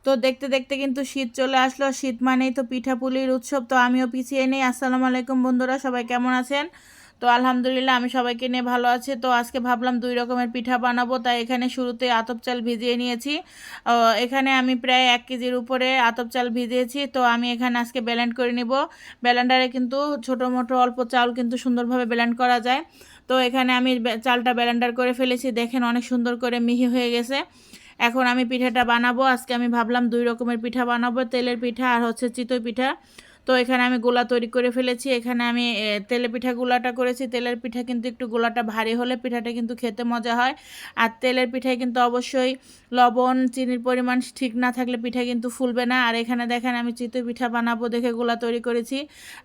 তো দেখতে দেখতে কিন্তু শীত চলে আসলো। শীত মানেই তো পিঠাপুলির উৎসব। তো আমিও পিছিয়ে নেই। আসসালামু আলাইকুম বন্ধুরা, সবাই কেমন আছেন? তো আলহামদুলিল্লাহ আমি সবাইকে নিয়ে ভালো আছি। তো আজকে ভাবলাম 2 রকমের পিঠা বানাবো। তাই এখানে শুরুতে আতপ চাল ভিজিয়ে নিয়েছি। এখানে আমি প্রায় 1 কেজির উপরে আতপ চাল ভিজিয়েছি। তো আমি এখানে আজকে ব্লেন্ড করে নিব। ব্লেন্ডারে কিন্তু ছোটো মোটো অল্প চাল কিন্তু সুন্দরভাবে ব্লেন্ড করা যায়। তো এখানে আমি চালটা ব্লেন্ডার করে ফেলেছি। দেখেন অনেক সুন্দর করে মিহি হয়ে গেছে। এখন আমি পিঠাটা বানাবো। আজকে আমি ভাবলাম 2 রকমের পিঠা বানাবো, তেলের পিঠা আর হচ্ছে চিতই পিঠা। তো এখানে আমি গোলা তৈরি করে ফেলেছি। এখানে আমি তেলের পিঠা গোলাটা করেছি। তেলের পিঠা কিন্তু একটু গোলাটা ভারী হলে পিঠাটা কিন্তু খেতে মজা হয়। আর তেলের পিঠায় কিন্তু অবশ্যই লবণ চিনির পরিমাণ ঠিক না থাকলে পিঠা কিন্তু ফুলবে না। আর এখানে দেখেন আমি চিতই পিঠা বানাবো দেখে গোলা তৈরি করেছি।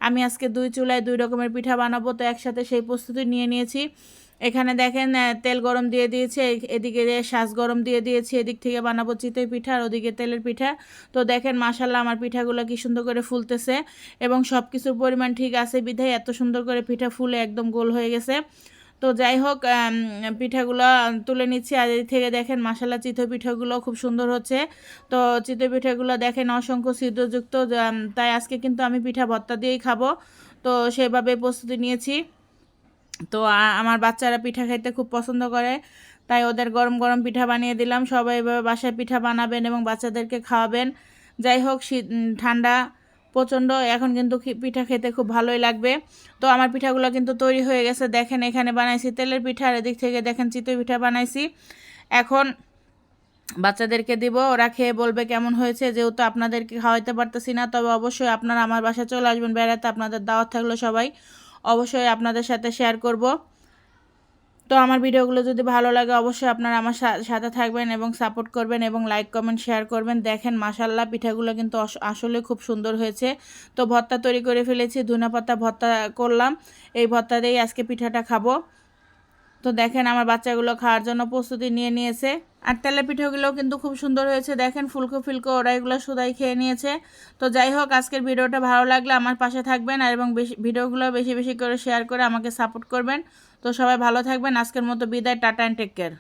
আমি আজকে 2 চুলায় 2 রকমের পিঠা বানাবো, তো একসাথে সেই প্রস্তুতি নিয়ে নিয়েছি। এখানে দেখেন তেল গরম দিয়ে দিয়েছে, এদিকে শাঁস গরম দিয়ে দিয়েছি। এদিক থেকে বানাবো চিতই পিঠা আর ওদিকে তেলের পিঠা। তো দেখেন মাশাল্লাহ আমার পিঠাগুলো কি সুন্দর করে ফুলতেছে এবং সব কিছুর পরিমাণ ঠিক আছে বিধায় এত সুন্দর করে পিঠা ফুলে একদম গোল হয়ে গেছে। তো যাই হোক পিঠাগুলো তুলে নিচ্ছি। আর এদিক থেকে দেখেন মাশাল্লাহ চিতই পিঠাগুলো খুব সুন্দর হচ্ছে। তো চিতই পিঠাগুলো দেখেন অসংখ্য ছিদ্রযুক্ত, তাই আজকে কিন্তু আমি পিঠা ভর্তা দিয়েই খাবো। তো সেভাবে প্রস্তুতি নিয়েছি। তো আমার বাচ্চারা পিঠা খাইতে খুব পছন্দ করে, তাই ওদের গরম গরম পিঠা বানিয়ে দিলাম। সবাই এভাবে বাসায় পিঠা বানাবেন এবং বাচ্চাদেরকে খাওয়াবেন। যাই হোক শীত ঠান্ডা প্রচণ্ড, এখন কিন্তু পিঠা খেতে খুব ভালোই লাগবে। তো আমার পিঠাগুলো কিন্তু তৈরি হয়ে গেছে। দেখেন এখানে বানাইছি তেলের পিঠা আর এদিক থেকে দেখেন চিতই পিঠা বানাইছি। এখন বাচ্চাদেরকে দিব, ওরা খেয়ে বলবে কেমন হয়েছে। যেহেতু আপনাদেরকে খাওয়াইতে পারতেছি না, তবে অবশ্যই আপনারা আমার বাসায় চলে আসবেন বেড়াতে, আপনাদের দাওয়াত থাকলো। সবাই অবশ্যই আপনাদের সাথে শেয়ার করব। তো আমার ভিডিওগুলো যদি ভালো লাগে অবশ্যই আপনারা আমার সাথে থাকবেন এবং সাপোর্ট করবেন এবং লাইক কমেন্ট শেয়ার করবেন। দেখেন মাশাল্লাহ পিঠাগুলো কিন্তু আসলে খুব সুন্দর হয়েছে। তো ভর্তা তৈরি করে ফেলেছি, ধনেপাতা ভর্তা করলাম। এই ভর্তা দিয়েই আজকে পিঠাটা খাবো। তো দেখেন আমার বাচ্চাগুলো খাওয়ার জন্য প্রস্তুতি নিয়ে নিয়েছে। আর তেলের পিঠাগুলোও কিন্তু খুব সুন্দর হয়েছে। দেখেন ফুলকো ফুলকো ওরা এগুলো সুদাই খেয়ে নিয়েছে। তো যাই হোক আজকের ভিডিওটা ভালো লাগলে আমার পাশে থাকবেন আর এবং ভিডিওগুলো বেশি বেশি করে শেয়ার করে আমাকে সাপোর্ট করবেন। তো সবাই ভালো থাকবেন। আজকের মতো বিদায়, টাটা অ্যান্ড টেক কেয়ার।